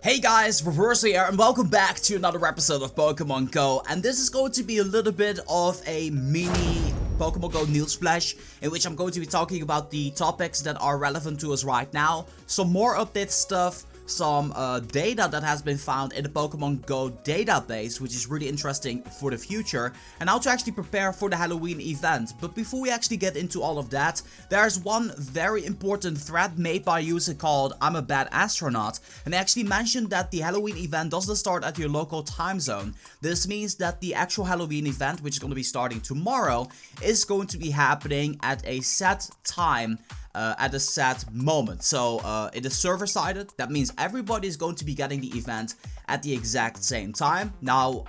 Hey guys, Reverse here, and welcome back to another episode of Pokemon Go. And this is going to be a little bit of a mini Pokemon Go news flash, in which I'm going to be talking about the topics that are relevant to us right now, some more update stuff, some data that has been found in the Pokemon Go database, which is really interesting for the future, and how to actually prepare for the Halloween event. But before we actually get into all of that, there's one very important thread made by a user called I'm a Bad Astronaut, and they actually mentioned that the Halloween event doesn't start at your local time zone. This means that the actual Halloween event, which is going to be starting tomorrow, is going to be happening at a set time, at a set moment. So it is server-sided. That means everybody is going to be getting the event at the exact same time. Now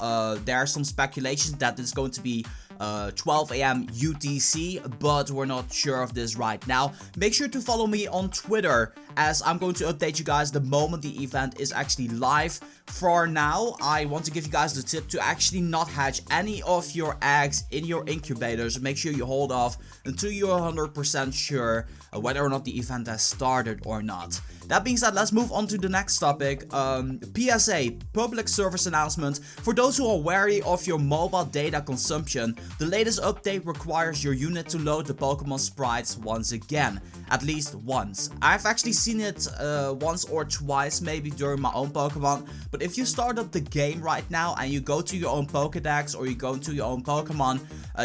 there are some speculations that it's going to be 12 AM UTC, but we're not sure of this right now. Make sure to follow me on Twitter, as I'm going to update you guys the moment the event is actually live. For now, I want to give you guys the tip to actually not hatch any of your eggs in your incubators. Make sure you hold off until you're 100% sure whether or not the event has started or not. That being said, let's move on to the next topic. PSA, public service announcement. For those who are wary of your mobile data consumption, the latest update requires your unit to load the Pokémon Sprites once again. At least once. I've actually seen it once or twice, maybe during my own Pokemon. But if you start up the game right now and you go to your own Pokédex or you go to your own Pokemon,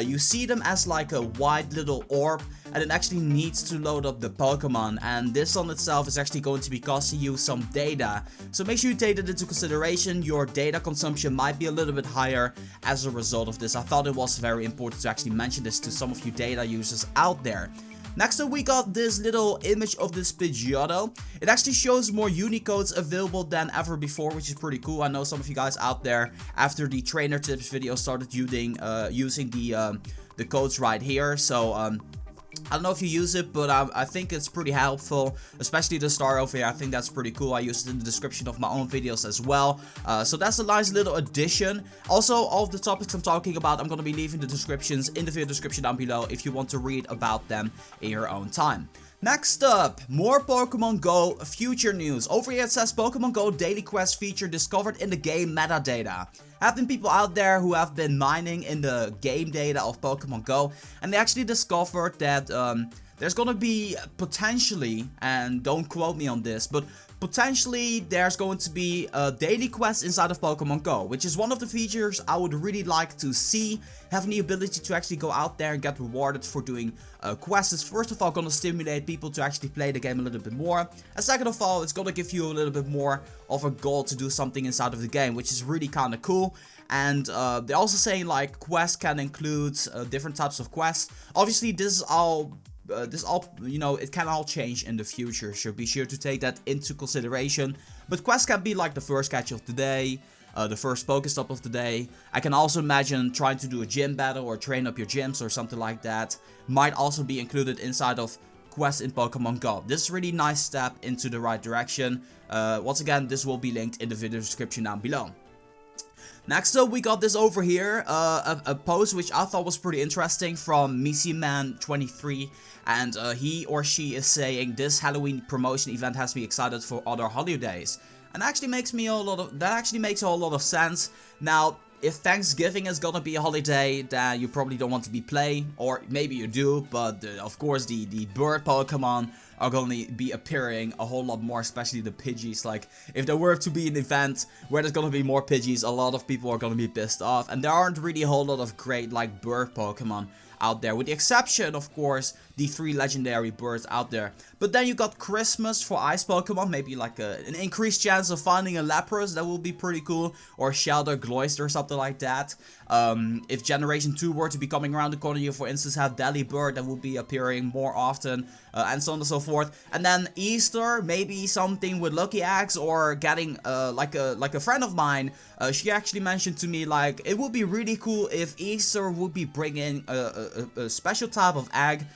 you see them as like a white little orb, and it actually needs to load up the Pokemon, and this on itself is actually going to be costing you some data. So make sure you take that into consideration. Your data consumption might be a little bit higher as a result of this. I thought it was very important to actually mention this to some of you data users out there. Next up, we got this little image of this Pidgeotto. It actually shows more Unicodes available than ever before, which is pretty cool. I know some of you guys out there, after the trainer tips video, started using the codes right here. So I don't know if you use it, but I think it's pretty helpful, especially the star over here. I think that's pretty cool. I used it in the description of my own videos as well. So that's a nice little addition. Also, all of the topics I'm talking about, I'm going to be leaving the descriptions in the video description down below if you want to read about them in your own time. Next up, more Pokemon Go future news. Over here it says Pokemon GO Daily Quests feature discovered in the game metadata. Have been people out there who have been mining in the game data of Pokemon Go, and they actually discovered that there's gonna be potentially, and don't quote me on this, but potentially there's going to be a daily quest inside of Pokemon Go, which is one of the features I would really like to see. Having the ability to actually go out there and get rewarded for doing quests is first of all going to stimulate people to actually play the game a little bit more. And second of all, it's going to give you a little bit more of a goal to do something inside of the game, which is really kind of cool. And they're also saying like quests can include different types of quests. Obviously this is all you know, it can all change in the future, so be sure to take that into consideration. But quests can be like the first catch of the day, the first Pokestop of the day. I can also imagine trying to do a gym battle or train up your gyms or something like that might also be included inside of quests in Pokemon Go. This is a really nice step into the right direction. Once again, this will be linked in the video description down below. Next up, we got this over here, a post which I thought was pretty interesting from MissyMan23, and he or she is saying this Halloween promotion event has me excited for other holidays, and that actually makes a whole lot of sense. Now, if Thanksgiving is gonna be a holiday, then you probably don't want to be playing, or maybe you do, but of course the bird Pokemon are gonna be appearing a whole lot more, especially the Pidgeys. Like, if there were to be an event where there's gonna be more Pidgeys, a lot of people are gonna be pissed off, and there aren't really a whole lot of great, like, bird Pokemon out there, with the exception, of course, the 3 legendary birds out there. But then you got Christmas for ice Pokemon, maybe like an increased chance of finding a Lapras. That will be pretty cool, or Shelder, Gloister, or something like that. If Generation 2 were to be coming around the corner, you for instance have Delibird that will be appearing more often, and so on and so forth. And then Easter, maybe something with Lucky Eggs, or getting like a friend of mine, she actually mentioned to me like it would be really cool if Easter would be bringing a special type of egg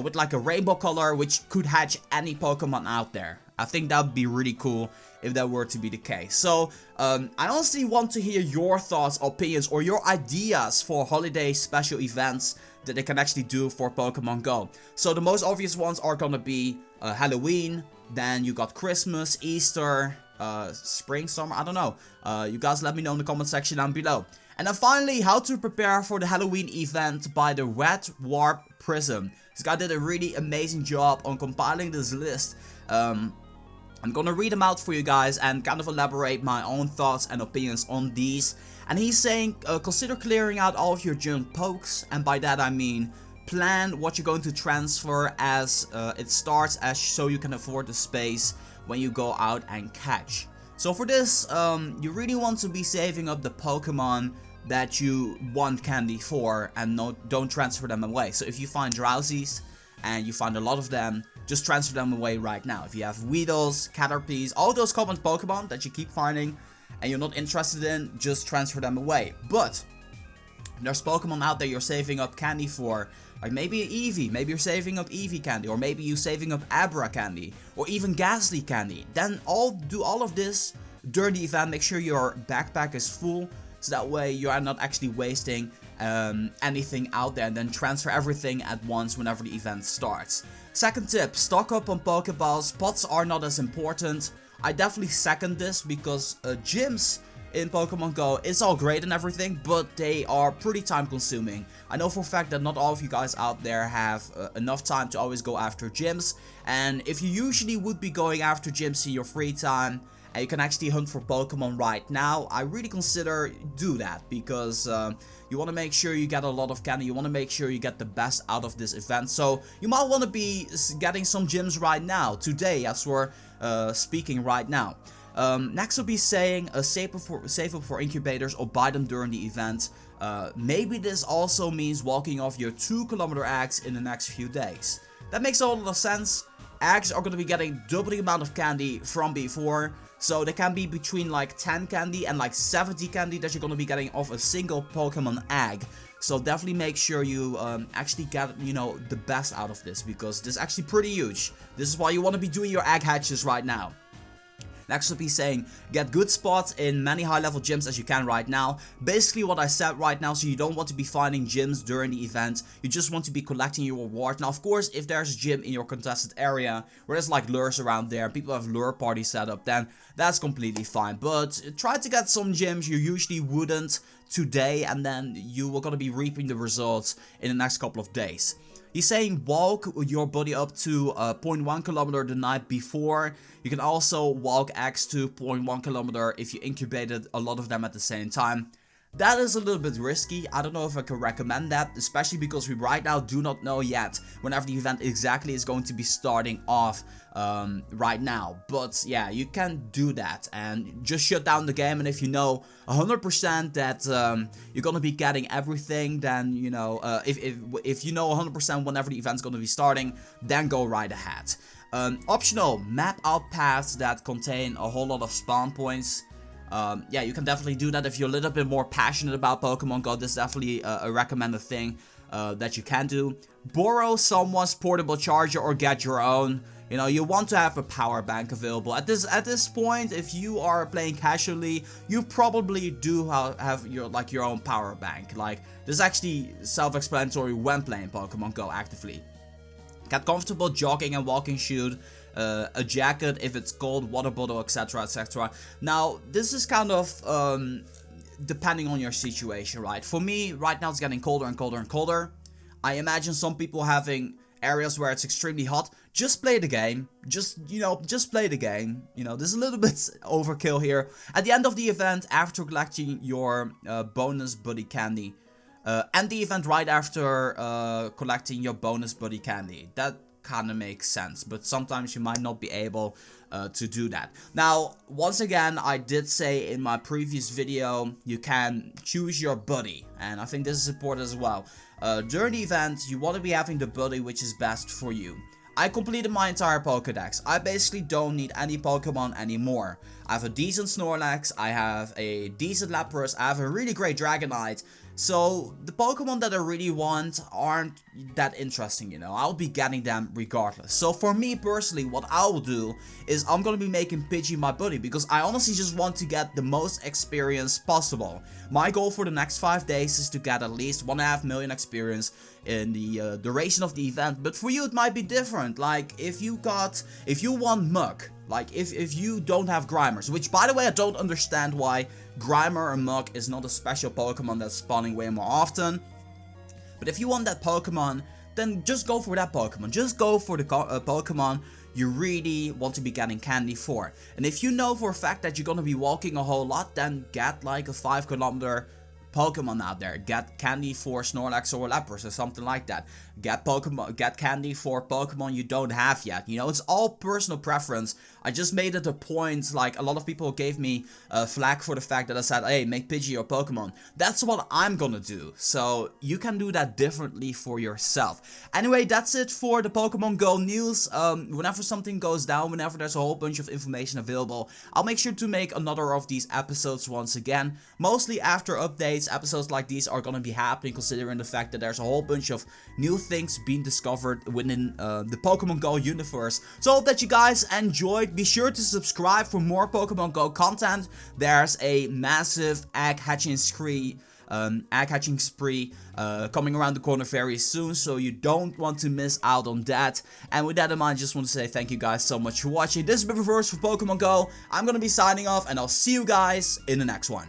with like a rainbow color, which could hatch any Pokemon out there. I think that would be really cool if that were to be the case. So, I honestly want to hear your thoughts, opinions, or your ideas for holiday special events that they can actually do for Pokemon Go. So the most obvious ones are gonna be Halloween, then you got Christmas, Easter, spring, summer, I don't know. You guys let me know in the comment section down below. And then finally, how to prepare for the Halloween event by the Red Warp Prism. This guy did a really amazing job on compiling this list. I'm gonna read them out for you guys and kind of elaborate my own thoughts and opinions on these. And he's saying, consider clearing out all of your junk pokes, and by that I mean plan what you're going to transfer as it starts, as so you can afford the space when you go out and catch. So for this, you really want to be saving up the Pokemon that you want candy for, and don't transfer them away. So if you find Drowsies and you find a lot of them, just transfer them away right now. If you have Weedles, Caterpies, all those common Pokemon that you keep finding and you're not interested in, just transfer them away. But there's Pokemon out there you're saving up candy for, like maybe an Eevee, maybe you're saving up Eevee candy, or maybe you're saving up Abra candy, or even Ghastly candy. Then do all of this during the event. Make sure your backpack is full, so that way you are not actually wasting anything out there, and then transfer everything at once whenever the event starts. Second tip, stock up on Pokeballs. Pots are not as important. I definitely second this because gyms in Pokemon Go, it's all great and everything, but they are pretty time consuming. I know for a fact that not all of you guys out there have enough time to always go after gyms, and if you usually would be going after gyms in your free time, and you can actually hunt for Pokemon right now, I really consider do that, because you want to make sure you get a lot of candy, you want to make sure you get the best out of this event. So you might want to be getting some gyms right now, today, as we're speaking right now. Next will be saying save up for incubators or buy them during the event. Maybe this also means walking off your 2-kilometer eggs in the next few days. That makes a lot of sense. Eggs are going to be getting double the amount of candy from before, so they can be between like 10 candy and like 70 candy that you're going to be getting off a single Pokemon egg. So definitely make sure you actually get, you know, the best out of this, because this is actually pretty huge. This is why you want to be doing your egg hatches right now. Next will be saying, get good spots in many high level gyms as you can right now. Basically what I said right now, so you don't want to be finding gyms during the event. You just want to be collecting your reward. Now of course, if there's a gym in your contested area where there's like lures around there, people have lure parties set up, then that's completely fine. But try to get some gyms you usually wouldn't today, and then you are going to be reaping the results in the next couple of days. He's saying walk your buddy up to 0.1 kilometer the night before. You can also walk X to 0.1 kilometer if you incubated a lot of them at the same time. That is a little bit risky. I don't know if I can recommend that, especially because we right now do not know yet whenever the event exactly is going to be starting off right now. But yeah, you can do that and just shut down the game, and if you know 100% that you're gonna be getting everything, then you know, if you know 100% whenever the event's gonna be starting, then go right ahead. Optional, map out paths that contain a whole lot of spawn points. Yeah, you can definitely do that if you're a little bit more passionate about Pokemon Go. This is definitely a recommended thing that you can do. Borrow someone's portable charger or get your own. You know, you want to have a power bank available. At this point, if you are playing casually, you probably do have your own power bank. Like, this is actually self-explanatory when playing Pokemon Go actively. Get comfortable jogging and walking shoes. A jacket if it's cold, water bottle, etc, etc. Now this is kind of depending on your situation, right? For me right now it's getting colder and colder and colder. I imagine some people having areas where it's extremely hot. Just play the game. Just play the game. You know, there's a little bit overkill here. At the end of the event, after collecting your bonus buddy candy, end the event right after collecting your bonus buddy candy. That kind of makes sense, but sometimes you might not be able to do that. Now, once again, I did say in my previous video, you can choose your buddy, and I think this is important as well. During the event, you want to be having the buddy which is best for you. I completed my entire Pokédex. I basically don't need any Pokemon anymore. I have a decent Snorlax, I have a decent Lapras, I have a really great Dragonite. So the Pokemon that I really want aren't that interesting, you know. I'll be getting them regardless. So for me personally, what I will do is I'm going to be making Pidgey my buddy, because I honestly just want to get the most experience possible. My goal for the next 5 days is to get at least 1.5 million experience in the duration of the event. But for you it might be different. Like if you want Muk, Like, if you don't have Grimers, which, by the way, I don't understand why Grimer or Muk is not a special Pokemon that's spawning way more often. But if you want that Pokemon, then just go for that Pokemon. Just go for the Pokemon you really want to be getting candy for. And if you know for a fact that you're gonna be walking a whole lot, then get like a 5-kilometer Pokemon out there. Get candy for Snorlax or Lapras or something like that. Get candy for Pokemon you don't have yet. You know, it's all personal preference. I just made it a point, like a lot of people gave me flack for the fact that I said, hey, make Pidgey your Pokemon. That's what I'm gonna do. So you can do that differently for yourself. Anyway, that's it for the Pokemon Go news. Whenever something goes down, whenever there's a whole bunch of information available, I'll make sure to make another of these episodes once again. Mostly after updates, episodes like these are gonna be happening considering the fact that there's a whole bunch of new things being discovered within the Pokemon Go universe. So I hope that you guys enjoyed. Be sure to subscribe for more Pokemon Go content. There's a massive egg hatching spree coming around the corner very soon, so you don't want to miss out on that. And with that in mind, I just want to say thank you guys so much for watching. This has been Reverse for Pokemon Go. I'm gonna be signing off, and I'll see you guys in the next one.